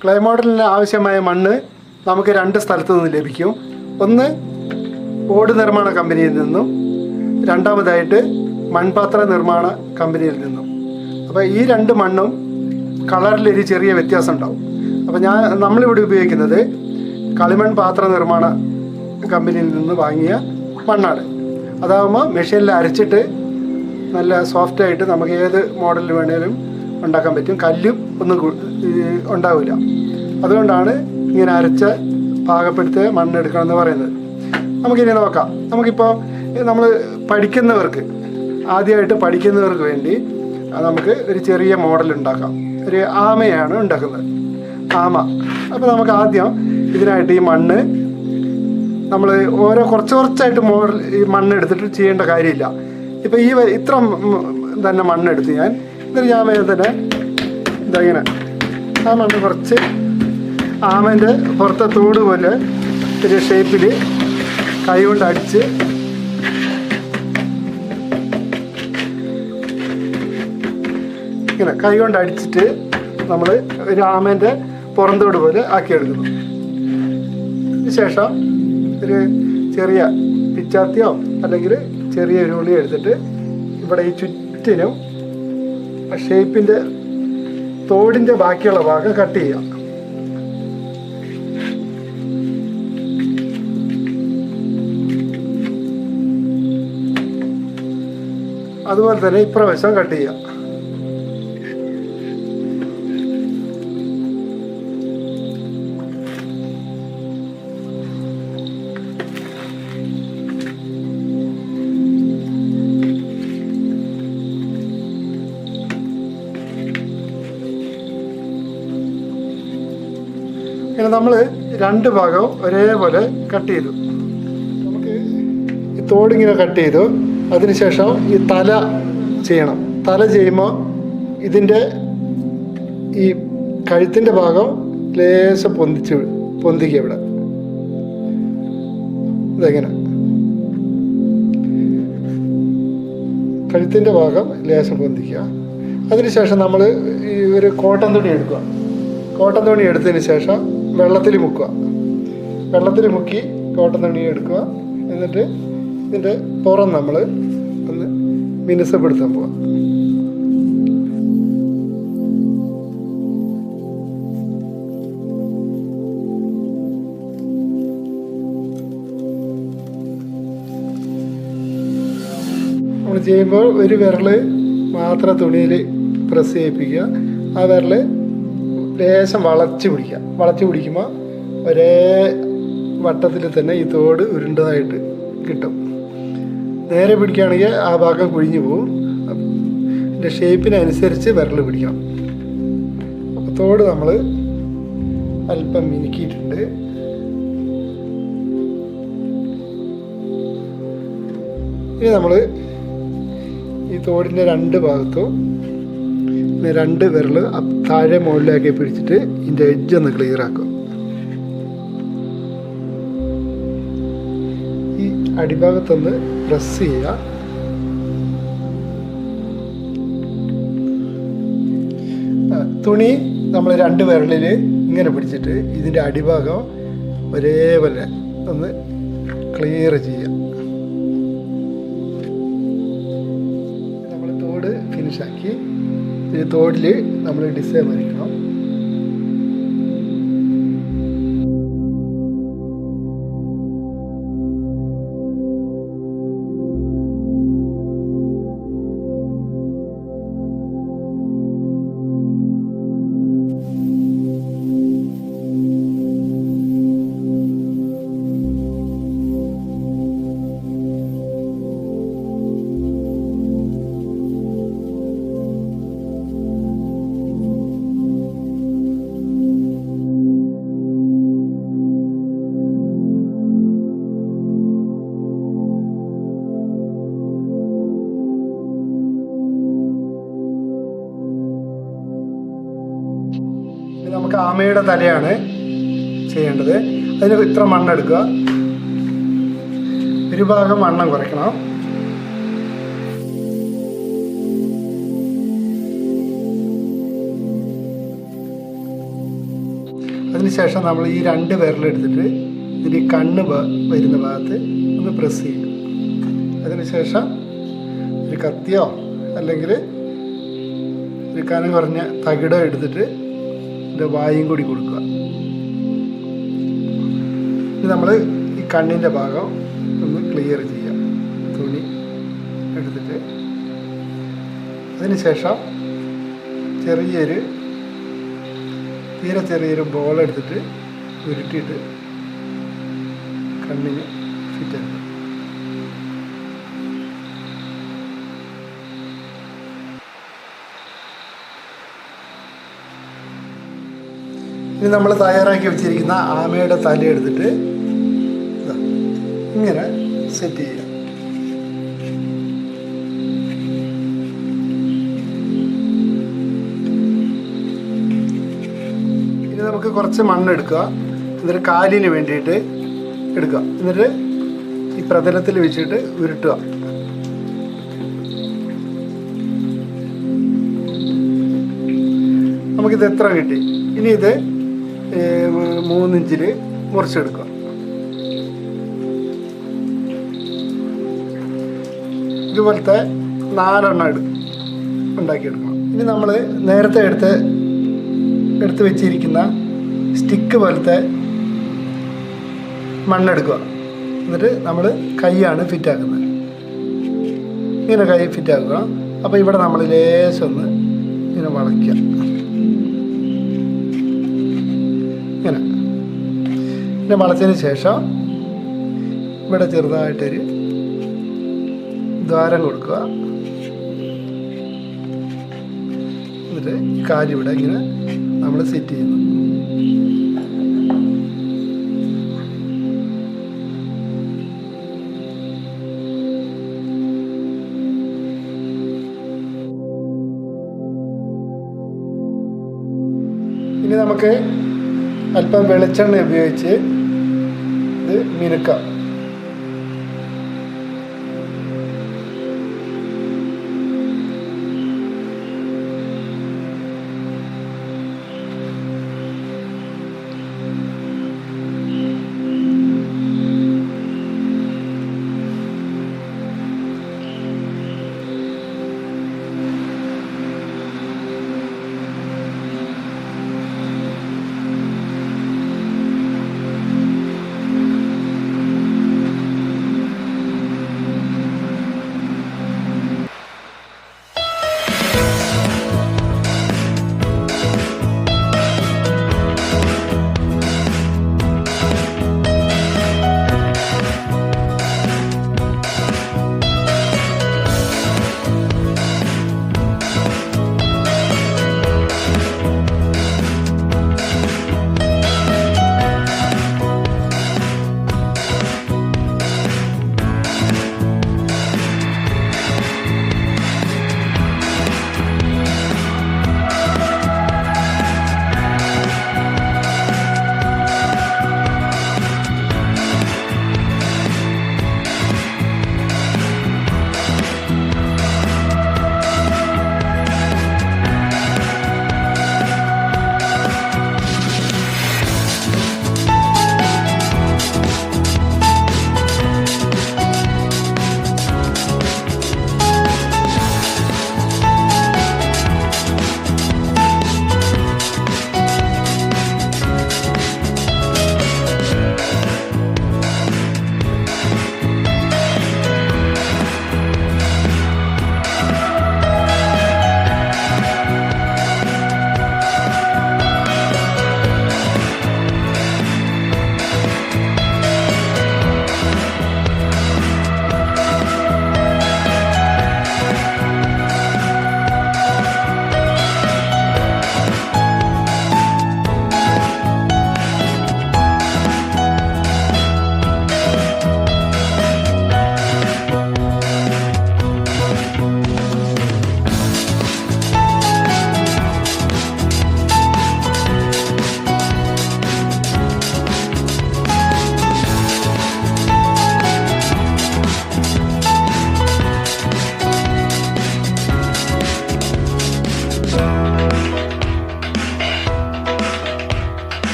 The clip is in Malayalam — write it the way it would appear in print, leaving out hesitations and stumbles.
ക്ലേ മോഡലിന് ആവശ്യമായ മണ്ണ് നമുക്ക് 2 സ്ഥലത്തു നിന്ന് ലഭിക്കും. ഒന്ന് ഓട് നിർമ്മാണ കമ്പനിയിൽ നിന്നും, രണ്ടാമതായിട്ട് മൺപാത്ര നിർമ്മാണ കമ്പനിയിൽ നിന്നും. അപ്പോൾ ഈ 2 മണ്ണും കളറിലൊരു ചെറിയ വ്യത്യാസം ഉണ്ടാവും. അപ്പോൾ നമ്മളിവിടെ ഉപയോഗിക്കുന്നത് കളിമൺ പാത്ര നിർമ്മാണ കമ്പനിയിൽ നിന്ന് വാങ്ങിയ മണ്ണാണ്. അതാകുമ്പോൾ മെഷീനിൽ അരച്ചിട്ട് നല്ല സോഫ്റ്റായിട്ട് നമുക്ക് ഏത് മോഡലിൽ വേണേലും ഉണ്ടാക്കാൻ പറ്റും. കല്ലും ഒന്നും ഉണ്ടാവില്ല. അതുകൊണ്ടാണ് ഇങ്ങനെ അരച്ച പാകപ്പെടുത്തിയ മണ്ണെടുക്കണമെന്ന് പറയുന്നത്. നമുക്കിനി നോക്കാം. നമുക്കിപ്പോൾ നമ്മൾ ആദ്യമായിട്ട് പഠിക്കുന്നവർക്ക് വേണ്ടി നമുക്ക് ഒരു ചെറിയ മോഡൽ ഉണ്ടാക്കാം. ഒരു ആമയാണ് ഉണ്ടാക്കുന്നത്, ആമ. അപ്പോൾ നമുക്ക് ആദ്യം ഇതിനായിട്ട് ഈ മണ്ണ് നമ്മൾ കുറച്ചായിട്ട് ഈ മണ്ണെടുത്തിട്ട് ചെയ്യേണ്ട കാര്യമില്ല. ഇപ്പോൾ ഇത്ര തന്നെ മണ്ണെടുത്ത് എന്നിട്ട് ഞാൻ തന്നെ ഇങ്ങനെ ആ മണ്ണ് കുറച്ച് ആമേൻ്റെ പുറത്തെ തോട് പോലെ ഒരു ഷേപ്പിൽ കൈ കൊണ്ട് അടിച്ച് ഇങ്ങനെ കൈ കൊണ്ട് അടിച്ചിട്ട് നമ്മൾ ഒരു ആമേൻ്റെ പുറന്തോട് പോലെ ആക്കിയെടുക്കുന്നു. അതിനുശേഷം ഒരു ചെറിയ പിച്ചാത്തിയോ അല്ലെങ്കിൽ ചെറിയ ഒരു ഉളി എടുത്തിട്ട് ഇവിടെ ഈ ചുറ്റിനും ഷേപ്പിൻ്റെ തോടിൻ്റെ ബാക്കിയുള്ള ഭാഗം കട്ട് ചെയ്യാം. അതുപോലെ തന്നെ ഇപ്രവശം കട്ട് ചെയ്യാം. ഇങ്ങനെ നമ്മൾ 2 ഭാഗവും ഒരേപോലെ കട്ട് ചെയ്തു. നമുക്ക് ഈ തോടിങ്ങനെ കട്ട് ചെയ്തു. അതിനുശേഷം ഈ തല ചെയ്യണം. തല ചെയ്യുമ്പോൾ ഇതിൻ്റെ ഈ കഴുത്തിൻ്റെ ഭാഗം ലേശം പൊന്തിക്കുക. ഇവിടെ ഇതെങ്ങനെ കഴുത്തിൻ്റെ ഭാഗം ലേശം പൊന്തിക്കുക. അതിനുശേഷം നമ്മൾ ഈ ഒരു കോട്ടൺ തുണി എടുക്കുക. കോട്ടൺ തുണി എടുത്തതിന് ശേഷം വെള്ളത്തിൽ മുക്കി കോട്ടൺ തുണി എടുക്കുക. എന്നിട്ട് ഇതിൻ്റെ പുറം നമ്മൾ ഒന്ന് മിനുസപ്പെടുത്താൻ പോവാം. നമ്മൾ ചെയ്യുമ്പോൾ ഒരു വിരൽ മാത്രം തുണിയിൽ പ്രസ് ചെയ്യിപ്പിക്കുക. ആ വിരൽ ലേശം വളച്ച് പിടിക്കുമ്പോൾ ഒരേ വട്ടത്തിൽ തന്നെ ഈ തോട് ഉരുണ്ടതായിട്ട് കിട്ടും. നേരെ പിടിക്കുകയാണെങ്കിൽ ആ ഭാഗം കുഴിഞ്ഞു പോകും. ഇതിൻ്റെ ഷേപ്പിനനുസരിച്ച് വിരൽ പിടിക്കണം. അപ്പോൾ തോട് നമ്മൾ അല്പം മിനുക്കിയിട്ടുണ്ട്. ഇനി നമ്മൾ ഈ തോടിൻ്റെ 2 ഭാഗത്തും 2 വിരൽ താഴെ മുകളിലാക്കി പിടിച്ചിട്ട് ഇതിൻ്റെ എഡ്ജൊന്ന് ക്ലിയർ ആക്കും. ഈ അടിഭാഗത്തൊന്ന് പ്രസ് ചെയ്യുക. തുണി നമ്മൾ 2 വിരലിൽ ഇങ്ങനെ പിടിച്ചിട്ട് ഇതിൻ്റെ അടിഭാഗം ഒരേപോലെ ഒന്ന് ക്ലിയർ ചെയ്യുക. നമ്മൾ തോട് ഫിനിഷാക്കി ഈ തോടിൽ നമ്മൾ ഡിസൈൻ വരയ്ക്കണം. നമുക്ക് ആമയുടെ തലയാണ് ചെയ്യേണ്ടത്. അതിന് ഇത്ര മണ്ണെടുക്കുക. ഒരു ഭാഗം വണ്ണം കുറയ്ക്കണം. അതിനുശേഷം നമ്മൾ ഈ 2 വിരലെടുത്തിട്ട് ഇതിൻ്റെ കണ്ണ് വരുന്ന ഭാഗത്ത് ഒന്ന് പ്രസ് ചെയ്യും. അതിനുശേഷം ഒരു കത്തിയോ അല്ലെങ്കിൽ ഒരു കനം കുറഞ്ഞ തകിടോ എടുത്തിട്ട് ഇതിൻ്റെ വായും കൂടി കൊടുക്കുക. ഇത് നമ്മൾ ഈ കണ്ണിൻ്റെ ഭാഗം ഒന്ന് ക്ലിയർ ചെയ്യാം. തുണി എടുത്തിട്ട് അതിനുശേഷം തീരെ ചെറിയൊരു ബോൾ എടുത്തിട്ട് ഉരുട്ടിയിട്ട് കണ്ണിന് ഫിറ്റ് ആക്കുക. ഇനി നമ്മൾ തയ്യാറാക്കി വെച്ചിരിക്കുന്ന ആമയുടെ തല എടുത്തിട്ട് ഇങ്ങനെ സെറ്റ് ചെയ്യുക. ഇനി നമുക്ക് കുറച്ച് മണ്ണെടുക്കുക. എന്നിട്ട് കാലിന് വേണ്ടിയിട്ട് എടുക്കുക. എന്നിട്ട് ഈ പ്രതലത്തിൽ വെച്ചിട്ട് ഉരുട്ടുക. നമുക്കിത് എത്ര കിട്ടി? ഇനി ഇത് 3 ഇഞ്ചിൽ മുറിച്ചെടുക്കുക. ഇതുപോലത്തെ 4 എണ്ണം ഉണ്ടാക്കിയെടുക്കണം. ഇനി നമ്മൾ നേരത്തെ എടുത്ത് വെച്ചിരിക്കുന്ന സ്റ്റിക്ക് പോലത്തെ മണ്ണെടുക്കുക. എന്നിട്ട് നമ്മൾ കൈയാണ് ഫിറ്റാക്കുന്നത്. ഇങ്ങനെ കൈ ഫിറ്റാക്കുക. അപ്പോൾ ഇവിടെ നമ്മൾ ലേശം ഒന്ന് ഇങ്ങനെ വളയ്ക്കുക. ഇങ്ങനെ പിന്നെ വളച്ചതിന് ശേഷം ഇവിടെ ചെറുതായിട്ടൊരു ദ്വാരം കൊടുക്കുക. എന്നിട്ട് ഈ കാലിവിടെ ഇങ്ങനെ നമ്മൾ സെറ്റ് ചെയ്യുന്നു. ഇനി നമുക്ക് അല്പം വെളിച്ചെണ്ണ ഉപയോഗിച്ച് ഇത് മിനുക്കാം.